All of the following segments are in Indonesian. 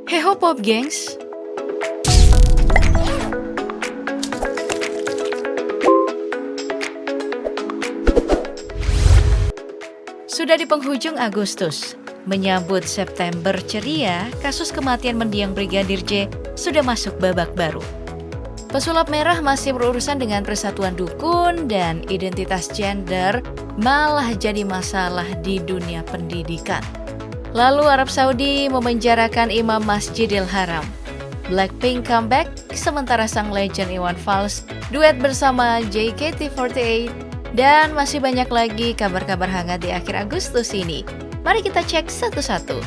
Heho Pop Gengs, sudah di penghujung Agustus. Menyambut September ceria, kasus kematian mendiang Brigadir J sudah masuk babak baru. Pesulap merah masih berurusan dengan persatuan dukun dan identitas gender malah jadi masalah di dunia pendidikan. Lalu Arab Saudi memenjarakan imam Masjidil Haram. Blackpink comeback, sementara sang legend Iwan Fals duet bersama JKT48, dan masih banyak lagi kabar-kabar hangat di akhir Agustus ini. Mari kita cek satu-satu.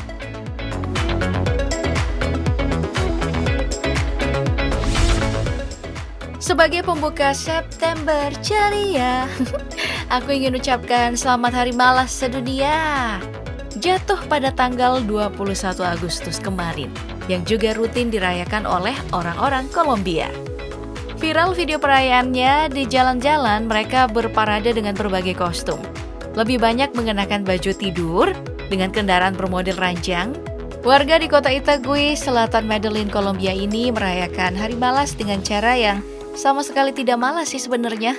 Sebagai pembuka September ceria, aku ingin ucapkan selamat Hari Malas Sedunia. Jatuh pada tanggal 21 Agustus kemarin, yang juga rutin dirayakan oleh orang-orang Kolombia. Viral video perayaannya, di jalan-jalan mereka berparade dengan berbagai kostum. Lebih banyak mengenakan baju tidur dengan kendaraan bermodel ranjang. Warga di kota Itagüí, selatan Medellin, Kolombia ini merayakan Hari Malas dengan cara yang sama sekali tidak malas sih sebenarnya.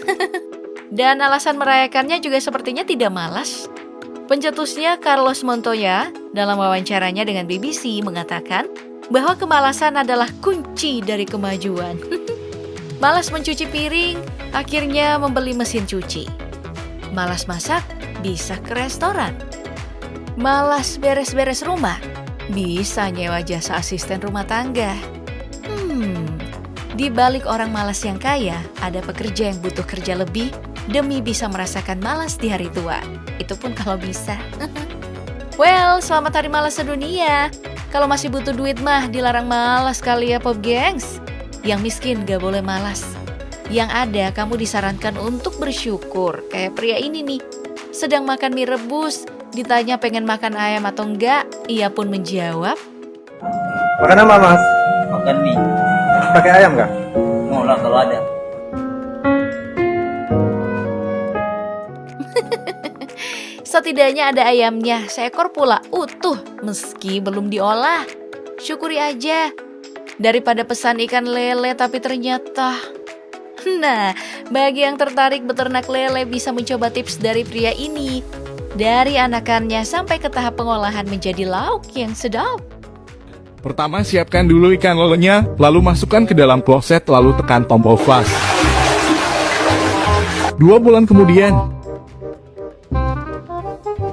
Dan alasan merayakannya juga sepertinya tidak malas. Pencetusnya Carlos Montoya dalam wawancaranya dengan BBC mengatakan bahwa kemalasan adalah kunci dari kemajuan. Malas mencuci piring, akhirnya membeli mesin cuci. Malas masak, bisa ke restoran. Malas beres-beres rumah, bisa nyewa jasa asisten rumah tangga. Di balik orang malas yang kaya, ada pekerja yang butuh kerja lebih demi bisa merasakan malas di hari tua. Itu pun kalau bisa. Well, selamat Hari Malas Sedunia. Kalau masih butuh duit mah dilarang malas kali ya Pop Gengs. Yang miskin gak boleh malas. Yang ada kamu disarankan untuk bersyukur. Kayak pria ini nih, sedang makan mie rebus, ditanya pengen makan ayam atau enggak, ia pun menjawab, Makan apa mas? Makan mie. Pakai ayam nggak? Mau lah kalau ada. setidaknya ada ayamnya, seekor pula utuh meski belum diolah. Syukuri aja, daripada pesan ikan lele tapi ternyata. Nah, bagi yang tertarik beternak lele bisa mencoba tips dari pria ini. Dari anakannya sampai ke tahap pengolahan menjadi lauk yang sedap. Pertama, siapkan dulu ikan lelenya, lalu masukkan ke dalam kloset, lalu tekan tombol flush. 2 bulan kemudian,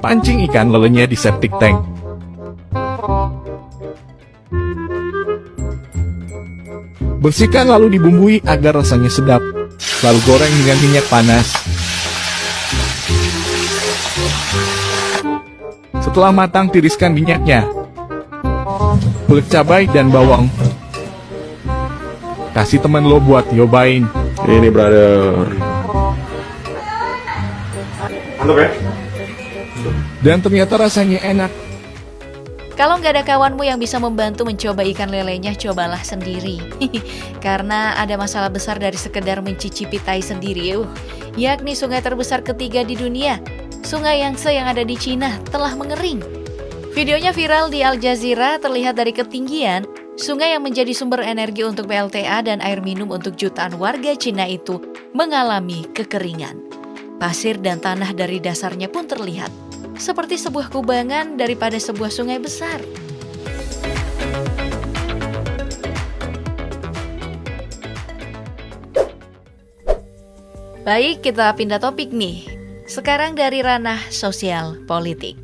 pancing ikan lelenya di septic tank. Bersihkan lalu dibumbui agar rasanya sedap, lalu goreng dengan minyak panas. Setelah matang, tiriskan minyaknya, kulit cabai dan bawang. Kasih temen lo buat nyobain. Ini brother. Mantap ya? Dan ternyata rasanya enak. Kalau nggak ada kawanmu yang bisa membantu mencoba ikan lelenya, cobalah sendiri. Karena ada masalah besar dari sekedar mencicipi tai sendiri, yakni sungai terbesar ketiga di dunia. Sungai Yangtze yang ada di Cina telah mengering. Videonya viral di Al Jazeera, terlihat dari ketinggian, sungai yang menjadi sumber energi untuk PLTA dan air minum untuk jutaan warga Cina itu mengalami kekeringan. Pasir dan tanah dari dasarnya pun terlihat seperti sebuah kubangan daripada sebuah sungai besar. Baik, kita pindah topik nih. Sekarang dari ranah sosial politik.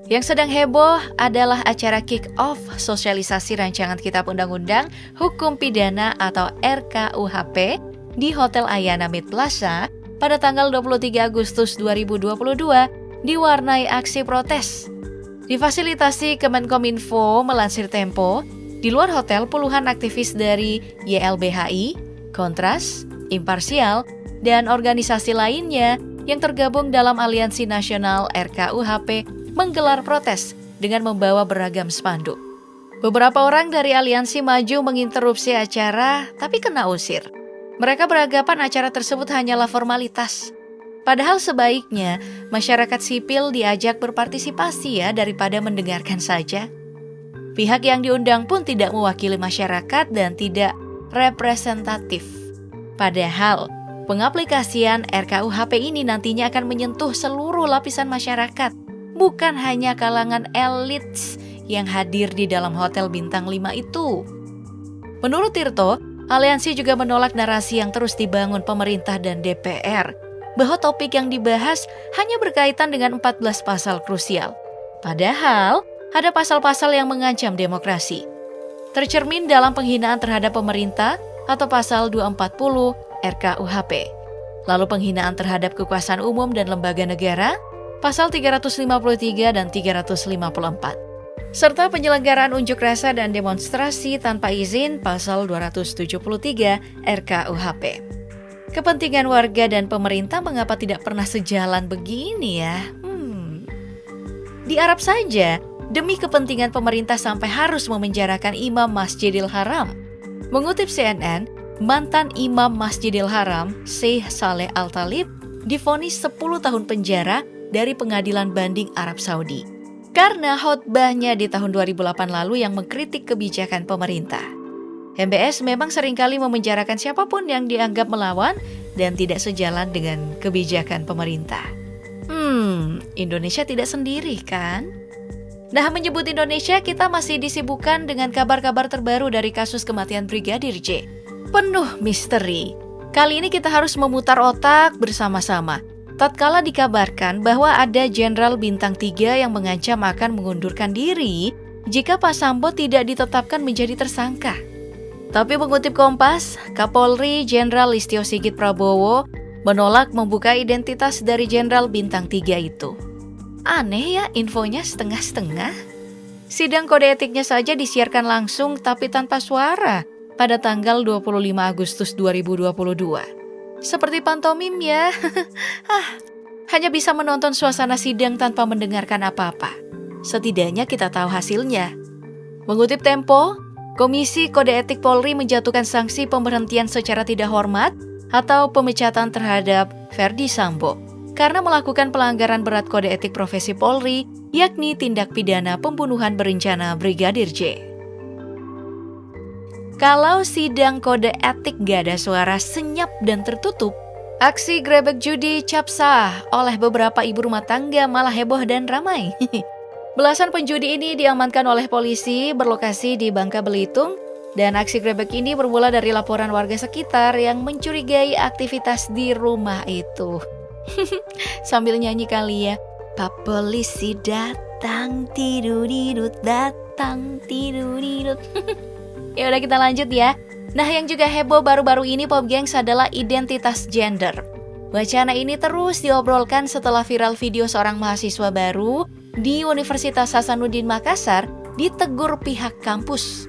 Yang sedang heboh adalah acara kick-off sosialisasi rancangan Kitab Undang-Undang Hukum Pidana atau RKUHP di Hotel Ayana Mid Plaza pada tanggal 23 Agustus 2022 diwarnai aksi protes. Difasilitasi Kemenkominfo, melansir Tempo, di luar hotel puluhan aktivis dari YLBHI, Kontras, Imparsial, dan organisasi lainnya yang tergabung dalam Aliansi Nasional RKUHP menggelar protes dengan membawa beragam spanduk. Beberapa orang dari aliansi maju menginterupsi acara, tapi kena usir. Mereka beranggapan acara tersebut hanyalah formalitas. Padahal sebaiknya masyarakat sipil diajak berpartisipasi ya, daripada mendengarkan saja. Pihak yang diundang pun tidak mewakili masyarakat dan tidak representatif. Padahal, pengaplikasian RKUHP ini nantinya akan menyentuh seluruh lapisan masyarakat, bukan hanya kalangan elit yang hadir di dalam hotel bintang 5 itu. Menurut Tirto, aliansi juga menolak narasi yang terus dibangun pemerintah dan DPR, bahwa topik yang dibahas hanya berkaitan dengan 14 pasal krusial. Padahal, ada pasal-pasal yang mengancam demokrasi. Tercermin dalam penghinaan terhadap pemerintah atau pasal 240 RKUHP. Lalu penghinaan terhadap kekuasaan umum dan lembaga negara, pasal 353 dan 354. Serta penyelenggaraan unjuk rasa dan demonstrasi tanpa izin, pasal 273 RKUHP. Kepentingan warga dan pemerintah mengapa tidak pernah sejalan begini ya? Di Arab saja, demi kepentingan pemerintah sampai harus memenjarakan Imam Masjidil Haram. Mengutip CNN, mantan Imam Masjidil Haram, Syekh Saleh Al-Talib, divonis 10 tahun penjara dari Pengadilan Banding Arab Saudi karena khotbahnya di tahun 2008 lalu yang mengkritik kebijakan pemerintah. MBS memang seringkali memenjarakan siapapun yang dianggap melawan dan tidak sejalan dengan kebijakan pemerintah. Indonesia tidak sendiri kan? Nah, menyebut Indonesia, kita masih disibukkan dengan kabar-kabar terbaru dari kasus kematian Brigadir J. Penuh misteri. Kali ini kita harus memutar otak bersama-sama. Tatkala dikabarkan bahwa ada Jenderal Bintang 3 yang mengancam akan mengundurkan diri jika Pak Sambo tidak ditetapkan menjadi tersangka. Tapi mengutip Kompas, Kapolri Jenderal Listio Sigit Prabowo menolak membuka identitas dari Jenderal Bintang 3 itu. Aneh ya, infonya setengah-setengah. Sidang kode etiknya saja disiarkan langsung tapi tanpa suara pada tanggal 25 Agustus 2022. Seperti pantomim ya. Hanya bisa menonton suasana sidang tanpa mendengarkan apa-apa. Setidaknya kita tahu hasilnya. Mengutip Tempo, Komisi Kode Etik Polri menjatuhkan sanksi pemberhentian secara tidak hormat atau pemecatan terhadap Verdi Sambo karena melakukan pelanggaran berat kode etik profesi Polri, yakni tindak pidana pembunuhan berencana Brigadir J. Kalau sidang kode etik gak ada suara, senyap dan tertutup, aksi grebek judi cap sah oleh beberapa ibu rumah tangga malah heboh dan ramai. Belasan penjudi ini diamankan oleh polisi berlokasi di Bangka Belitung, dan aksi grebek ini bermula dari laporan warga sekitar yang mencurigai aktivitas di rumah itu. Sambil nyanyi kali ya. Pak polisi datang, tiduridut, datang, tiduridut. Ya udah, kita lanjut ya. Nah, yang juga heboh baru-baru ini Pop Gengs adalah identitas gender. Wacana ini terus diobrolkan setelah viral video seorang mahasiswa baru di Universitas Hasanuddin Makassar ditegur pihak kampus.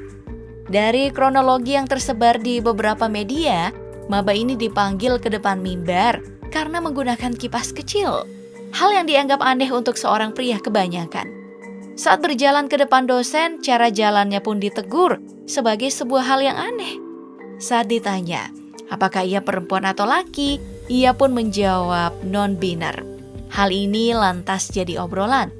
Dari kronologi yang tersebar di beberapa media, maba ini dipanggil ke depan mimbar karena menggunakan kipas kecil. Hal yang dianggap aneh untuk seorang pria kebanyakan. Saat berjalan ke depan dosen, cara jalannya pun ditegur sebagai sebuah hal yang aneh. Saat ditanya, apakah ia perempuan atau laki, ia pun menjawab non-biner. Hal ini lantas jadi obrolan.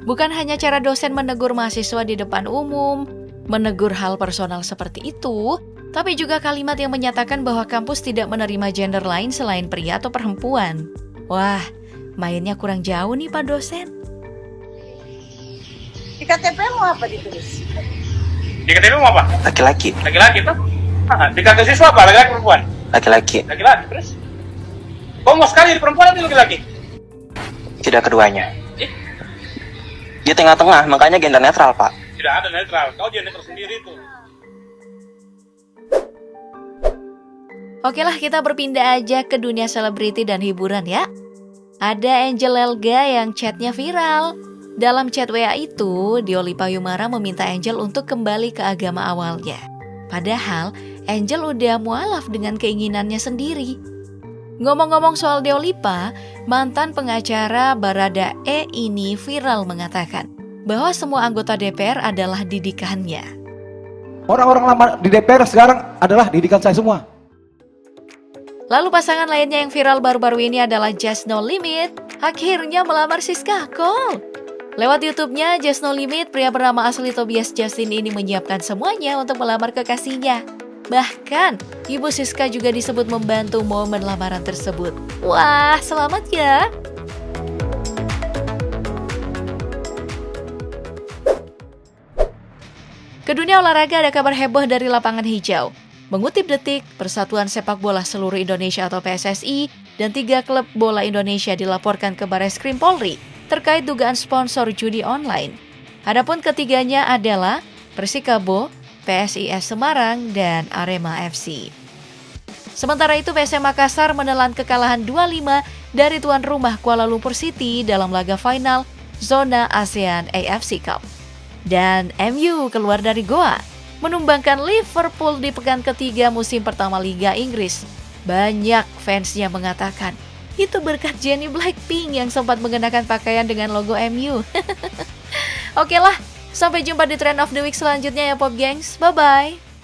Bukan hanya cara dosen menegur mahasiswa di depan umum, menegur hal personal seperti itu, tapi juga kalimat yang menyatakan bahwa kampus tidak menerima gender lain selain pria atau perempuan. Wah, mainnya kurang jauh nih Pak dosen. Di KTP mau apa ditulis? Di KTP mau apa? Laki-laki. Laki-laki tuh? Di kartu siswa apa? Laki-laki perempuan? Laki-laki. Laki-laki, terus? Kau mau sekali di perempuan atau laki-laki? Tidak keduanya. Eh? Dia tengah-tengah, makanya gender netral, Pak. Tidak ada netral, kau jadi netral sendiri tuh. Oke lah, kita berpindah aja ke dunia selebriti dan hiburan ya. Ada Angel Elga yang chatnya viral. Dalam chat WA itu, Dioli Payumara meminta Angel untuk kembali ke agama awalnya. Padahal, Angel udah mualaf dengan keinginannya sendiri. Ngomong-ngomong soal Diolipa, mantan pengacara Baradae ini viral mengatakan bahwa semua anggota DPR adalah didikannya. Orang-orang lama di DPR sekarang adalah didikan saya semua. Lalu pasangan lainnya yang viral baru-baru ini adalah Just No Limit, akhirnya melamar Siska Cole. Lewat YouTube-nya Just No Limit, pria bernama asli Tobias Justin ini menyiapkan semuanya untuk melamar kekasihnya. Bahkan, Ibu Siska juga disebut membantu momen lamaran tersebut. Wah, selamat ya! Ke dunia olahraga ada kabar heboh dari lapangan hijau. Mengutip Detik, Persatuan Sepak Bola Seluruh Indonesia atau PSSI dan 3 klub bola Indonesia dilaporkan ke Barreskrim Polri terkait dugaan sponsor judi online. Adapun ketiganya adalah Persikabo, PSIS Semarang, dan Arema FC. Sementara itu PSM Makassar menelan kekalahan 2-5 dari tuan rumah Kuala Lumpur City dalam laga final zona ASEAN AFC Cup. Dan MU keluar dari goa, menumbangkan Liverpool di pekan ketiga musim pertama Liga Inggris. Banyak fansnya mengatakan, itu berkat Jennie Blackpink yang sempat mengenakan pakaian dengan logo MU. Oke lah, sampai jumpa di Trend of the Week selanjutnya ya Pop Gengs. Bye-bye.